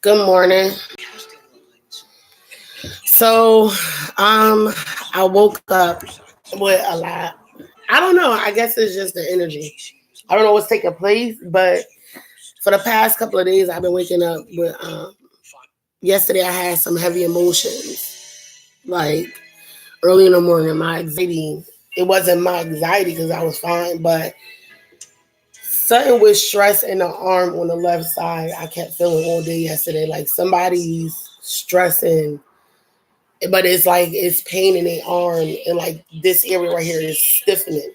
Good morning. So, I woke up with a lot. I don't know. I guess it's just the energy. I don't know what's taking place, but for the past couple of days, I've been waking up with. Yesterday, I had some heavy emotions. Like early in the morning, my anxiety. It wasn't my anxiety because I was fine, but something with stress in the arm on the left side. I kept feeling all day yesterday, like somebody's stressing, but it's like it's pain in the arm and like this area right here is stiffening.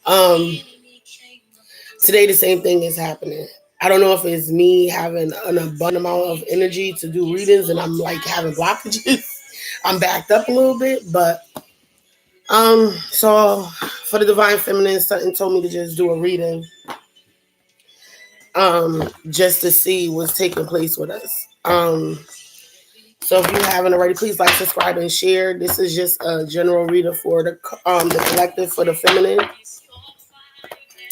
Um, Today the same thing is happening. I don't know if it's me having an abundant amount of energy to do readings and I'm like having blockages. I'm backed up a little bit, but so for the divine feminine, something told me to just do a reading, just to see what's taking place with us. So if you haven't already, please like, subscribe, and share. This is just a general reader for the collective for the feminine.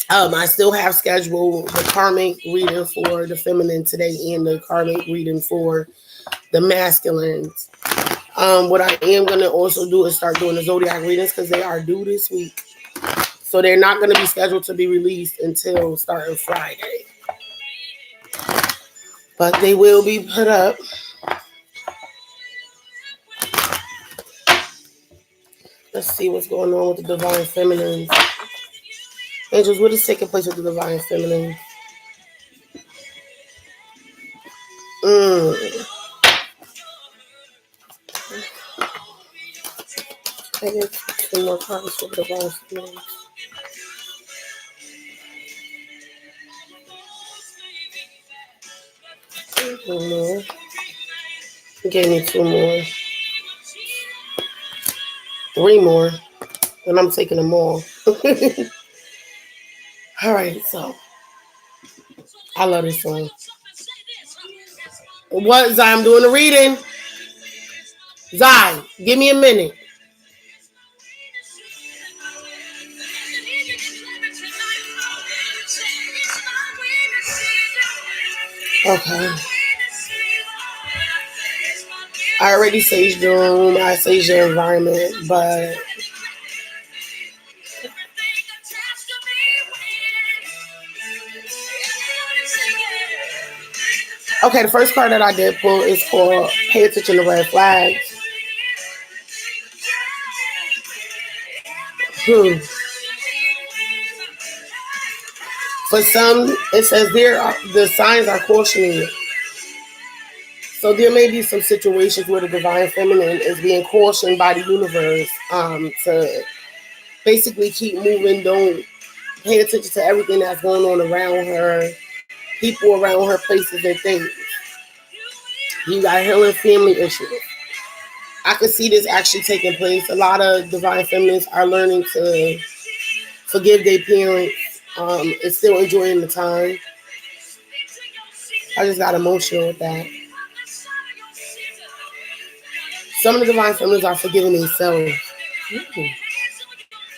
I still have scheduled the karmic reading for the feminine today and the karmic reading for the masculines. What I am gonna also do is start doing the zodiac readings because they are due this week, so they're not gonna be scheduled to be released until starting Friday, but they will be put up. Let's see what's going on with the divine feminine. Angels, what is taking place with the divine feminine? Mm. I get some more cards for the divine feminine. One more. You gave me two more. Three more. And I'm taking them all. Alright, so I love this song. What, Zai? I'm doing the reading. Zai, give me a minute. Okay. I already saged the room. I saged the environment, but okay, the first card that I did pull is for pay attention to red flags. Hmm. For some, it says the signs are cautioning you. So there may be some situations where the divine feminine is being cautioned by the universe to basically keep moving. Don't pay attention to everything that's going on around her, people around her, places and things. You got healing family issues. I could see this actually taking place. A lot of divine feminines are learning to forgive their parents and still enjoying the time. I just got emotional with that. Some of the divine feminines are forgiving themselves. Ooh.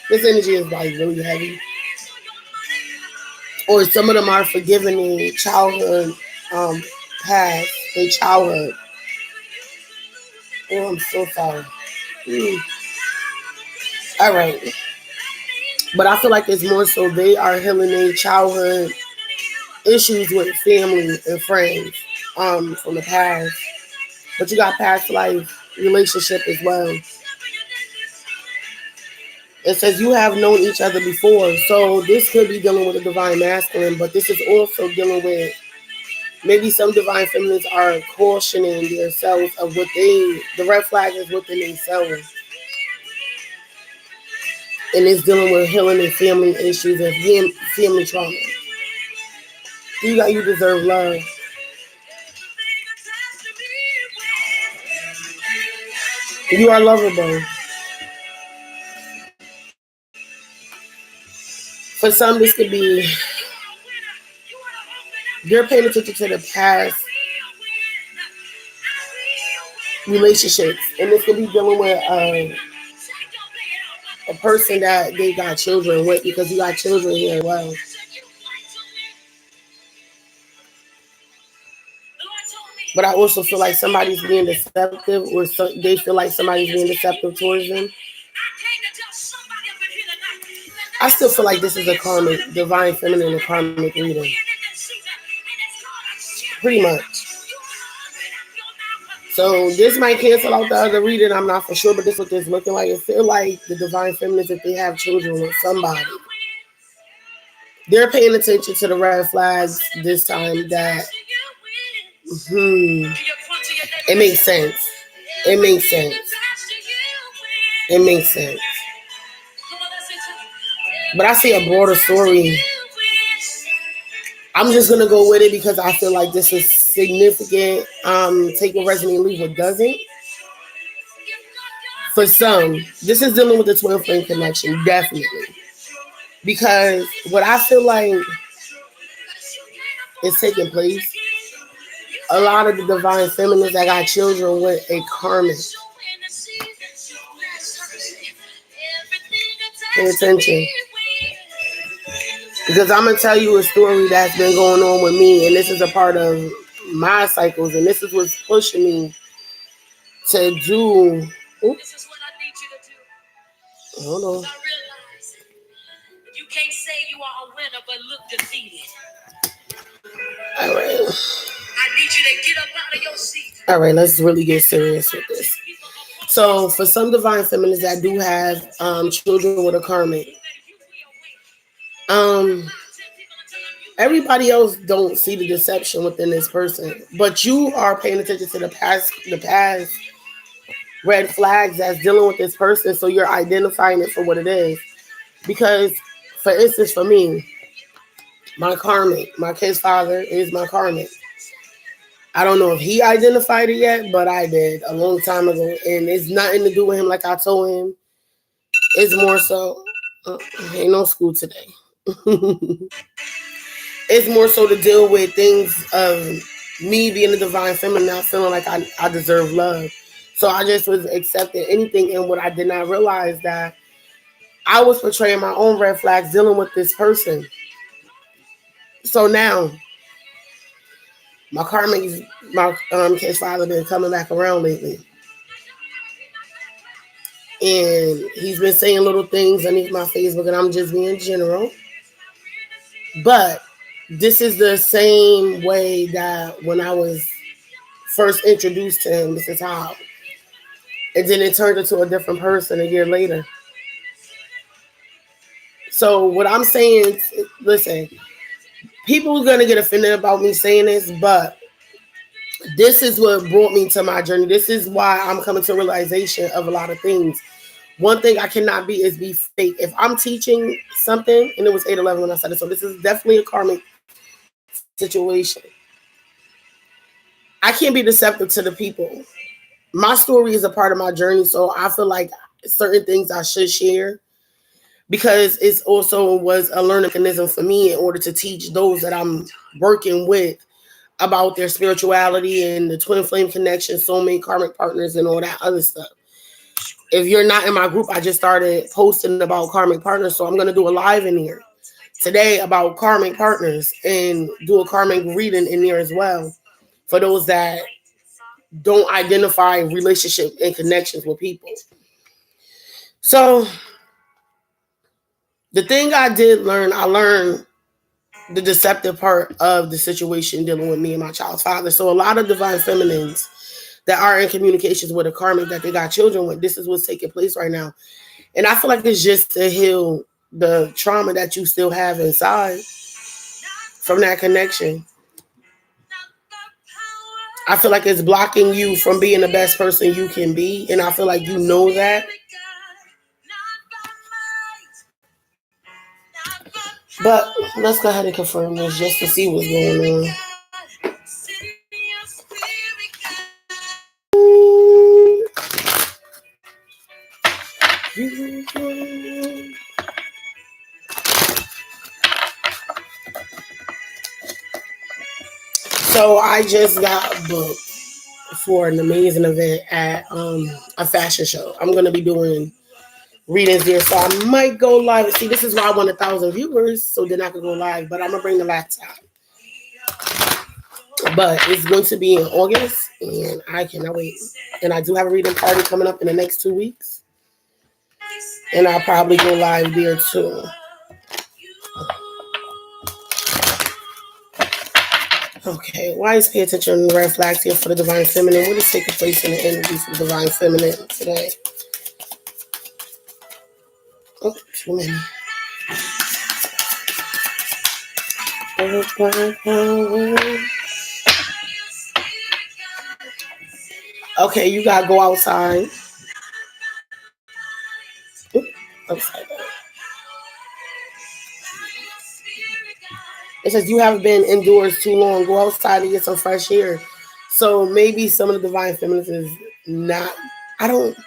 This energy is like really heavy. Or some of them are forgiving their childhood past, their childhood. Oh, I'm so sorry. Mm. All right. But I feel like it's more so they are healing their childhood issues with family and friends from the past. But you got past life relationship as well. It says you have known each other before. So this could be dealing with a divine masculine, but this is also dealing with maybe some divine feminines are cautioning themselves of the red flag is within themselves. And it's dealing with healing and family issues and family trauma. You deserve love. You are lovable. For some, this could be you're paying attention to the past relationships, and this could be dealing with a person that they got children with because you got children here as well. but I also feel like somebody's being deceptive, or they feel like somebody's being deceptive towards them. I still feel like this is a karmic, divine feminine and karmic reading. Pretty much. So this might cancel out the other reading. I'm not for sure, but this is what this looking like. It feel like the divine feminines, if they have children with somebody, they're paying attention to the red flags this time. That it makes sense. It makes sense. It makes sense. But I see a broader story. I'm just gonna go with it because I feel like this is significant. Take what resonates, leave what doesn't. For some, this is dealing with the twin flame connection, definitely. Because what I feel like is taking place, a lot of the divine feminines that got children with a karmic. Pay attention. Because I'm going to tell you a story that's been going on with me, and this is a part of my cycles, and this is what's pushing me to do. This is what I need you to do. Hold on. I realize you can't say you are a winner, but look defeated. All right. I need you to get up out of your seat. All right, let's really get serious with this. So, for some divine feminists that do have children with a karmic, everybody else don't see the deception within this person, but you are paying attention to the past red flags that's dealing with this person, so you're identifying it for what it is. Because, for instance, for me, my karmic, my kid's father is my karmic. I don't know if he identified it yet, but I did a long time ago, and it's nothing to do with him like I told him. It's more so, ain't no school today. It's more so to deal with things of me being a divine feminine, not feeling like I deserve love. So I just was accepting anything, and what I did not realize that I was portraying my own red flags dealing with this person. So now, my karmic, my kid's father been coming back around lately. And he's been saying little things underneath my Facebook, and I'm just being general. But this is the same way that when I was first introduced to him, this is how. And then it turned into a different person a year later. So what I'm saying is, listen, people are going to get offended about me saying this, but this is what brought me to my journey. This is why I'm coming to a realization of a lot of things. One thing I cannot be is be fake. If I'm teaching something, and it was 8/11 when I said it, so this is definitely a karmic situation. I can't be deceptive to the people. My story is a part of my journey, so I feel like certain things I should share because it's also was a learning mechanism for me in order to teach those that I'm working with about their spirituality and the twin flame connection, soulmate, karmic partners, and all that other stuff. If you're not in my group, I just started posting about karmic partners, so I'm going to do a live in here today about karmic partners and do a karmic reading in there as well for those that don't identify relationship and connections with people. So the thing I did learn, I learned the deceptive part of the situation dealing with me and my child's father. So a lot of divine feminines that are in communications with a karmic that they got children with, this is what's taking place right now. And I feel like it's just to heal the trauma that you still have inside from that connection. I feel like it's blocking you from being the best person you can be. And I feel like you know that. But let's go ahead and confirm this just to see what's going on. So I just got booked for an amazing event at a fashion show. I'm going to be doing readings there, so I might go live. See, this is why I want 1,000 viewers, so then I can go live, but I'm going to bring the laptop. but it's going to be in August, and I cannot wait. And I do have a reading party coming up in the next 2 weeks, and I'll probably go live there too. Okay, wise pay attention to red flags here for the divine feminine. What is taking place in the energy for the divine feminine today? Oh, too many. Okay, you gotta go outside. Upside down. It says you haven't been indoors too long. Go outside and get some fresh air. So maybe some of the divine feminines is not. I don't,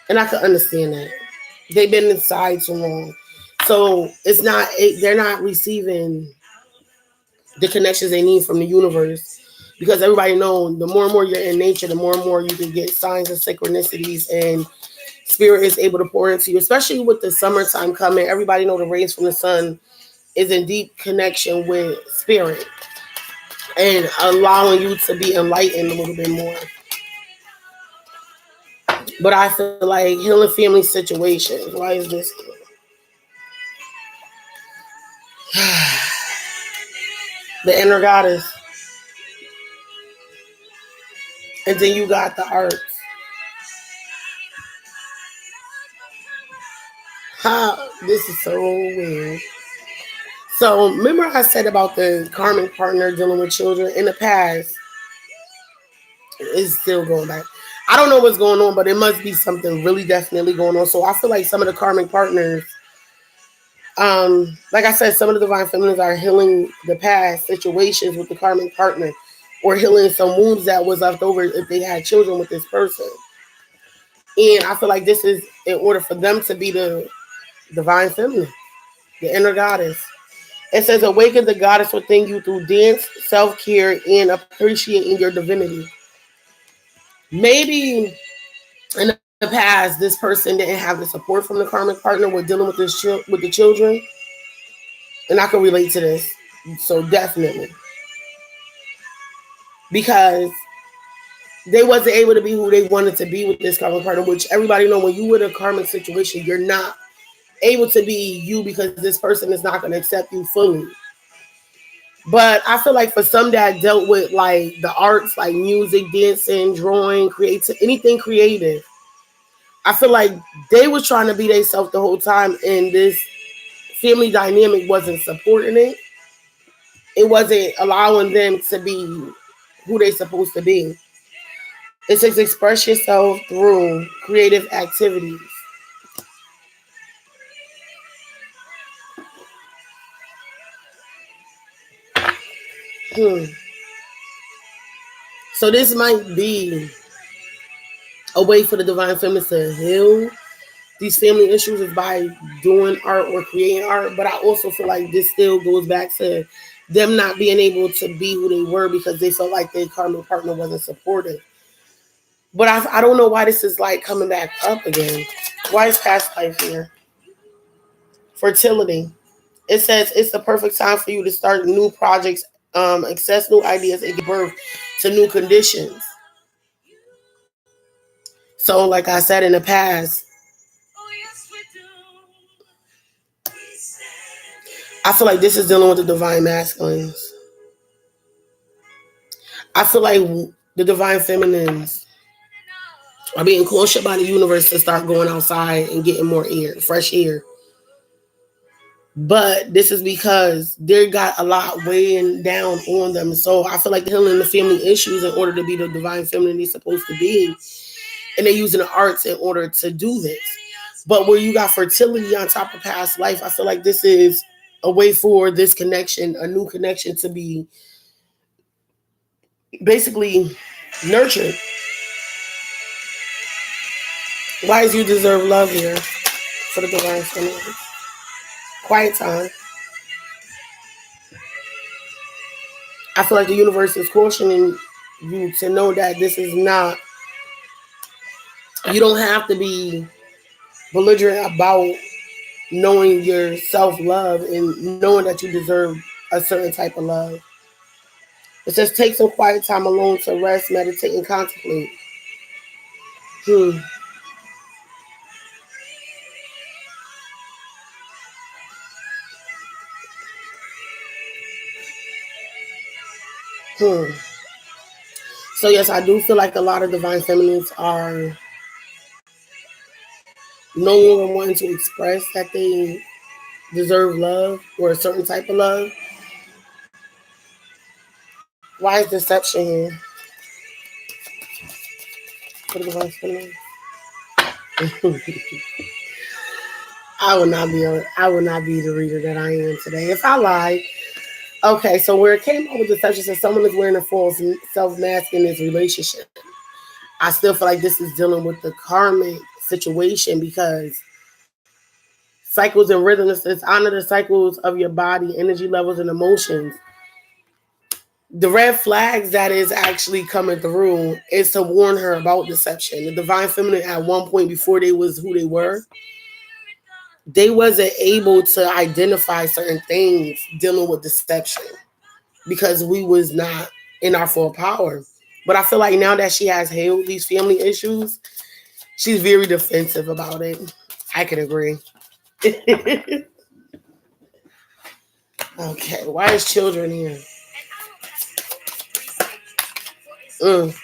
and I can understand that they've been inside too long. So it's not. They're not receiving the connections they need from the universe, because everybody knows the more and more you're in nature, the more and more you can get signs and synchronicities, and spirit is able to pour into you, especially with the summertime coming. Everybody know the rays from the sun is in deep connection with spirit and allowing you to be enlightened a little bit more. But I feel like healing family situations. Why is this here? The inner goddess. And then you got the arts. How this is so weird. So remember I said about the karmic partner dealing with children in the past. It's still going back. I don't know what's going on, but it must be something really definitely going on. So I feel like some of the karmic partners, like I said, some of the divine feminines are healing the past situations with the karmic partner, or healing some wounds that was left over if they had children with this person. And I feel like this is in order for them to be the divine feminine, the inner goddess. It says, awaken the goddess within you through dance, self-care, and appreciating your divinity. Maybe in the past, this person didn't have the support from the karmic partner with dealing with this with the children, and I can relate to this. So definitely, because they wasn't able to be who they wanted to be with this karmic partner. Which everybody know, when you with a karmic situation, you're not able to be you because this person is not going to accept you fully. But I feel like for some that dealt with like the arts, like music, dancing, drawing, creative, anything creative, I feel like they was trying to be themselves the whole time, and this family dynamic wasn't supporting it. It wasn't allowing them to be who they supposed to be. It says express yourself through creative activities. Hmm. So this might be a way for the divine feminine to heal these family issues, is by doing art or creating art. But I also feel like this still goes back to them not being able to be who they were because they felt like their karmic partner wasn't supportive. But I don't know why this is like coming back up again. Why is past life here? Fertility. It says it's the perfect time for you to start new projects, access new ideas, and give birth to new conditions. So, like I said in the past, I feel like this is dealing with the divine masculines. I feel like the divine feminines are being closer by the universe to start going outside and getting more air, fresh air. But this is because they got a lot weighing down on them. So I feel like they're healing the family issues in order to be the divine feminine they're supposed to be. And they're using the arts in order to do this. But where you got fertility on top of past life, I feel like this is a way for this connection, a new connection, to be basically nurtured. Why is you deserve love here for the divine feminine? Quiet time. I feel like the universe is cautioning you to know that this is not, you don't have to be belligerent about knowing your self love and knowing that you deserve a certain type of love. It says take some quiet time alone to rest, meditate, and contemplate. Hmm. Hmm. So yes, I do feel like a lot of divine feminines are no longer wanting to express that they deserve love or a certain type of love. Why is deception here? For the divine feminine. I will not be the reader that I am today. If I lie, okay. So where it came up with deception, says someone is wearing a false self mask in this relationship. I still feel like this is dealing with the karmic situation because cycles and rhythms. It's honor the cycles of your body, energy levels, and emotions. The red flags that is actually coming through is to warn her about deception. The divine feminine at one point before they was who they wasn't able to identify certain things dealing with deception because we was not in our full power. But I feel like now that she has healed these family issues, she's very defensive about it. I can agree. Okay, why is children here? Mm.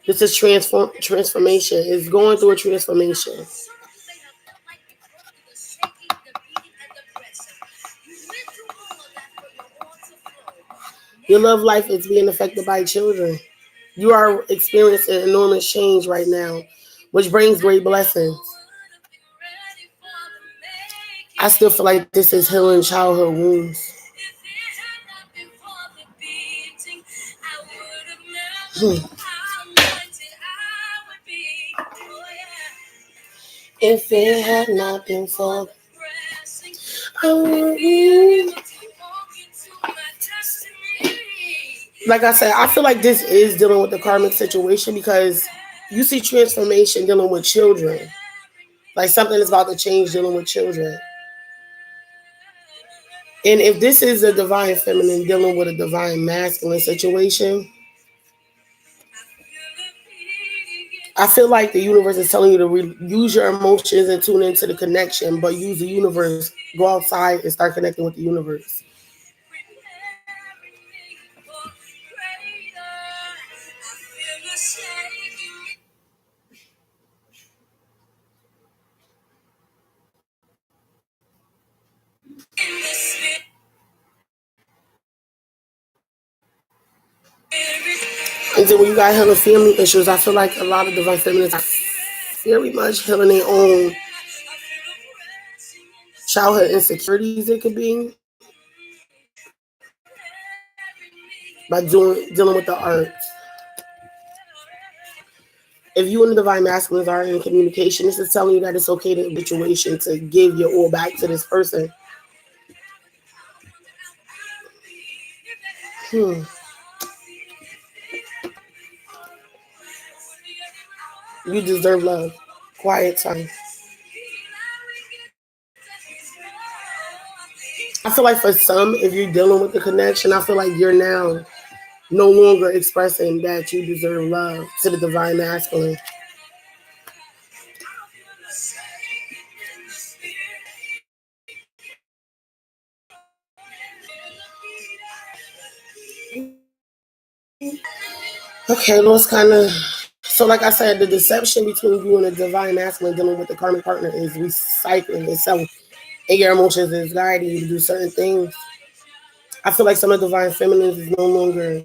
This is transformation. It's going through a transformation. Your love life is being affected by children. You are experiencing enormous change right now, which brings great blessings. I still feel like this is healing childhood wounds. Hmm. If it had not been for like I said, I feel like this is dealing with the karmic situation because you see transformation dealing with children. Like something is about to change dealing with children. And if this is a divine feminine dealing with a divine masculine situation, I feel like the universe is telling you to use your emotions and tune into the connection, but use the universe. Go outside and start connecting with the universe. And then when you got healing family issues, I feel like a lot of divine feminists are very much healing their own childhood insecurities. It could be by dealing with the arts. If you and the divine masculines are in communication, this is telling you that it's okay to situation to give your all back to this person. Hmm. You deserve love. Quiet time. I feel like for some, if you're dealing with the connection, I feel like you're now no longer expressing that you deserve love to the divine masculine. Okay, those kind of. So, like I said, the deception between you and the divine masculine dealing with the karmic partner is recycling itself, and your emotions is guiding you to do certain things. I feel like some of the divine feminines is no longer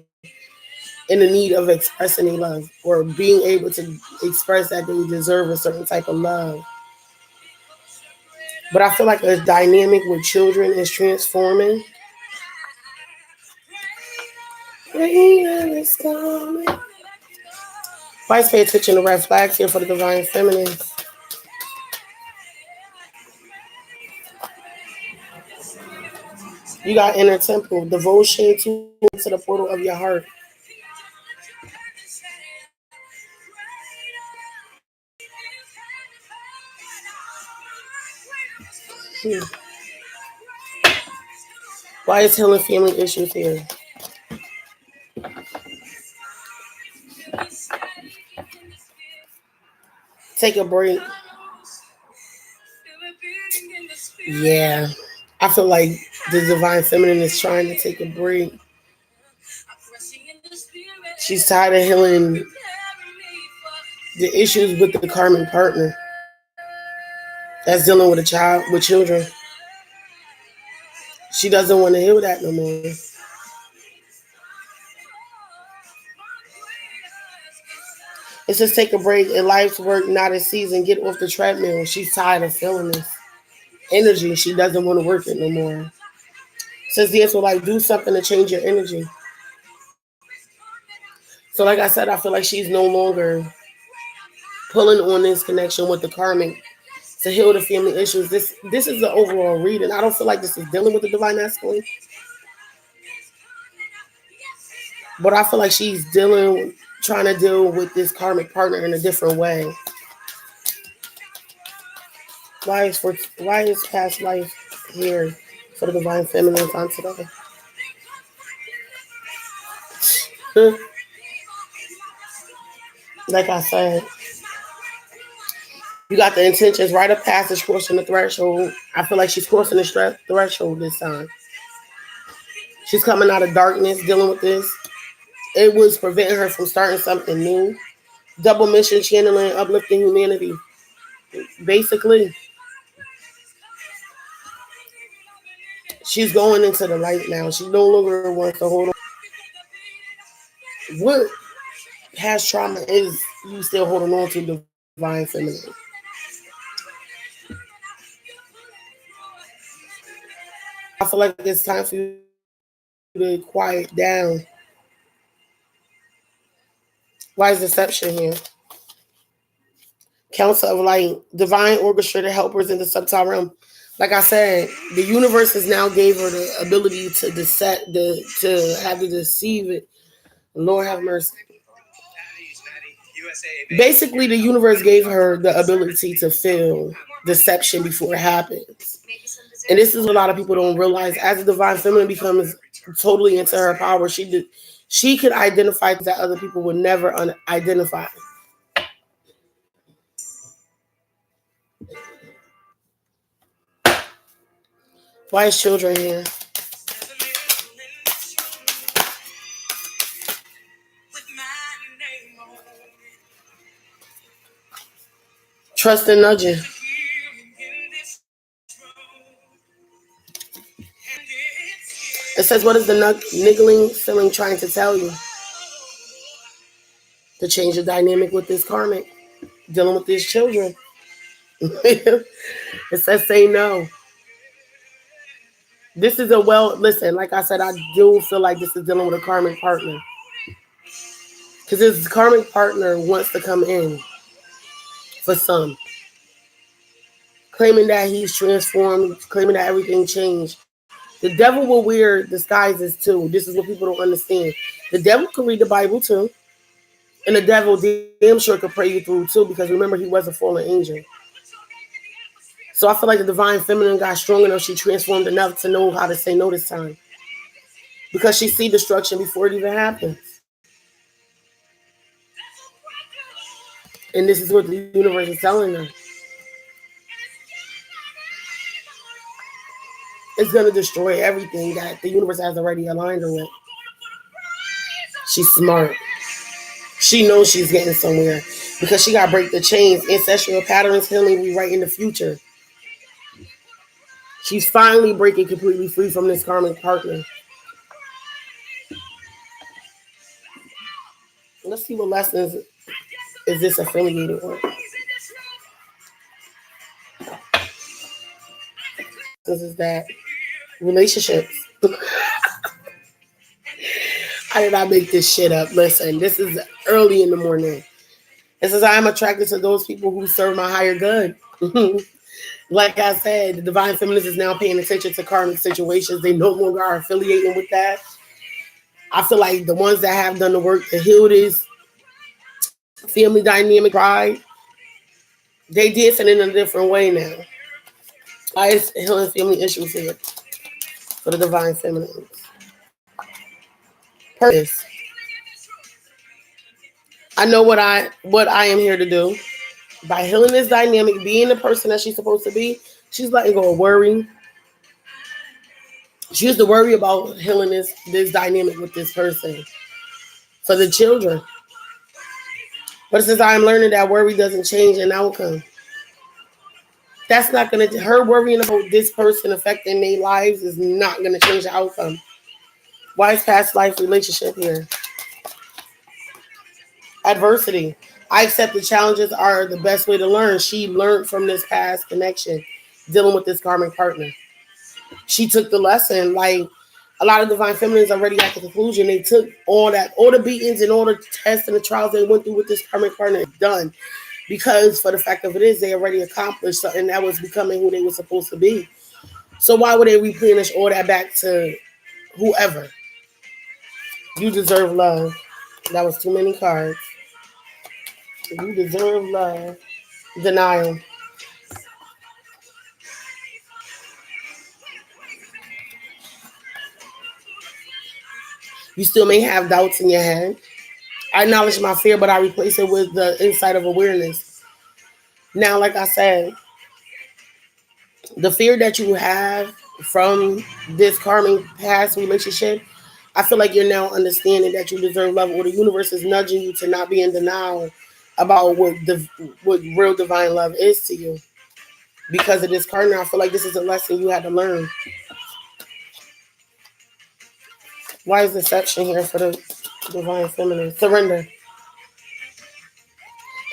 in the need of expressing their love or being able to express that they deserve a certain type of love. But I feel like the dynamic with children is transforming. Please pay attention to red flags here for the divine feminine. You got inner temple, devotion to the portal of your heart. Hmm. Why is healing family issues here? take a break. Yeah. I feel like the divine feminine is trying to take a break. She's tired of healing the issues with the karmic partner that's dealing with a child, with children. She doesn't want to heal that no more. It says take a break in life's work, not a season. Get off the treadmill. She's tired of feeling this energy. She doesn't want to work it no more. It says the answer, like, do something to change your energy. So like I said, I feel like she's no longer pulling on this connection with the karmic to heal the family issues. This is the overall reading. I don't feel like this is dealing with the divine masculine, but I feel like she's trying to deal with this karmic partner in a different way. Why is past life here for the divine feminine on today? Like I said, you got the intentions, rite of passage, crossing the threshold. I feel like she's crossing the threshold this time. She's coming out of darkness, dealing with this. It was preventing her from starting something new. Double mission, channeling, uplifting humanity. Basically, she's going into the light now. She no longer wants to hold on. What past trauma is you still holding on to divine feminine? I feel like it's time for you to quiet down. Why is deception here? Council of Light, divine orchestrated helpers in the subtle realm. Like I said, the universe has now gave her the ability to have to deceive it. Lord have mercy. Basically, the universe gave her the ability to feel deception before it happens. And this is what a lot of people don't realize. As the divine feminine becomes totally into her power, she could identify things that other people would never identify. Why is children here? Trust and nudging. It says, what is the niggling feeling trying to tell you? To change the dynamic with this karmic, dealing with these children. It says, say no. This is listen, like I said, I do feel like this is dealing with a karmic partner. Because this karmic partner wants to come in for some. Claiming that he's transformed, claiming that everything changed. The devil will wear disguises too. This is what people don't understand. The devil can read the Bible too. And the devil damn sure could pray you through too, because remember, he was a fallen angel. So I feel like the divine feminine got strong enough, she transformed enough to know how to say no this time. Because she sees destruction before it even happens. And this is what the universe is telling her. It's going to destroy everything that the universe has already aligned her with. She's smart. She knows she's getting somewhere because she got to break the chains. Ancestral patterns, healing, rewriting the future. She's finally breaking completely free from this karmic partner. Let's see what lessons is this affiliated with. This is that relationships. I did not make this shit up. Listen, this is early in the morning. It says, I am attracted to those people who serve my higher good. Like I said, the divine feminist is now paying attention to karmic situations. They no longer are affiliating with that. I feel like the ones that have done the work to heal this family dynamic pride, they did it in a different way now. Why is healing family issues here for the divine feminine? Purpose. I know what I am here to do. By healing this dynamic, being the person that she's supposed to be, she's letting go of worry. She used to worry about healing this dynamic with this person for the children. But since I'm learning that worry doesn't change an outcome, that's not going to, her worrying about this person affecting their lives is not going to change the outcome. Why is past life relationship here? Adversity. I accept the challenges are the best way to learn. She learned from this past connection, dealing with this karmic partner. She took the lesson. Like a lot of divine feminines already at the conclusion, they took all the beatings and all the tests and the trials they went through with this karmic partner done. Because for the fact of it is, they already accomplished something that was becoming who they were supposed to be. So why would they replenish all that back to whoever? You deserve love. That was too many cards. You deserve love. Denial. You still may have doubts in your head. I acknowledge my fear, but I replace it with the insight of awareness. Now, like I said, the fear that you have from this karmic past relationship, I feel like you're now understanding that you deserve love, or the universe is nudging you to not be in denial about what real divine love is to you. Because of this card now, I feel like this is a lesson you had to learn. Why is deception here for the divine feminine? Surrender.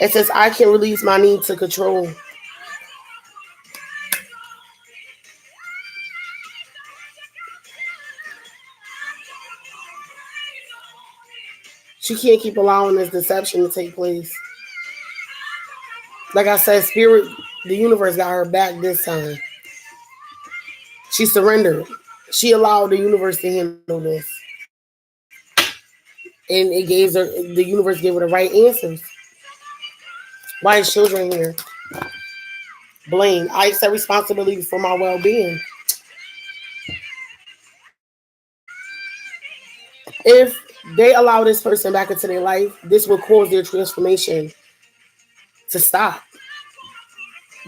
It says, I can release my need to control. She can't keep allowing this deception to take place. Like I said, spirit, the universe got her back this time. She surrendered. She allowed the universe to handle this. And it gave her, the universe gave her the right answers. Why is children here? Blame. I accept responsibility for my well-being. If they allow this person back into their life, this will cause their transformation to stop.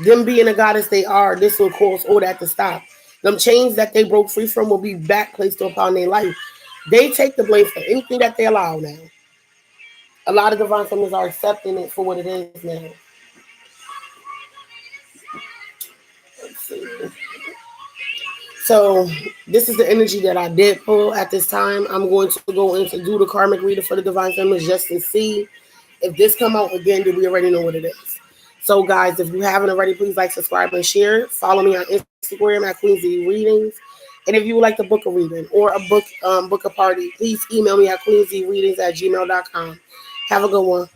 Them being the goddess they are, this will cause all that to stop. Them chains that they broke free from will be back placed upon their life. They take the blame for anything that they allow now. A lot of divine feminines are accepting it for what it is now. Let's see. So this is the energy that I did pull at this time. I'm going to go in to do the karmic reader for the divine feminines just to see if this come out again. Do we already know what it is? So guys, if you haven't already, please like, subscribe, and share. Follow me on Instagram at Queen Z Readings. And if you would like to book a reading or book a party, please email me at queenzreadings@gmail.com. Have a good one.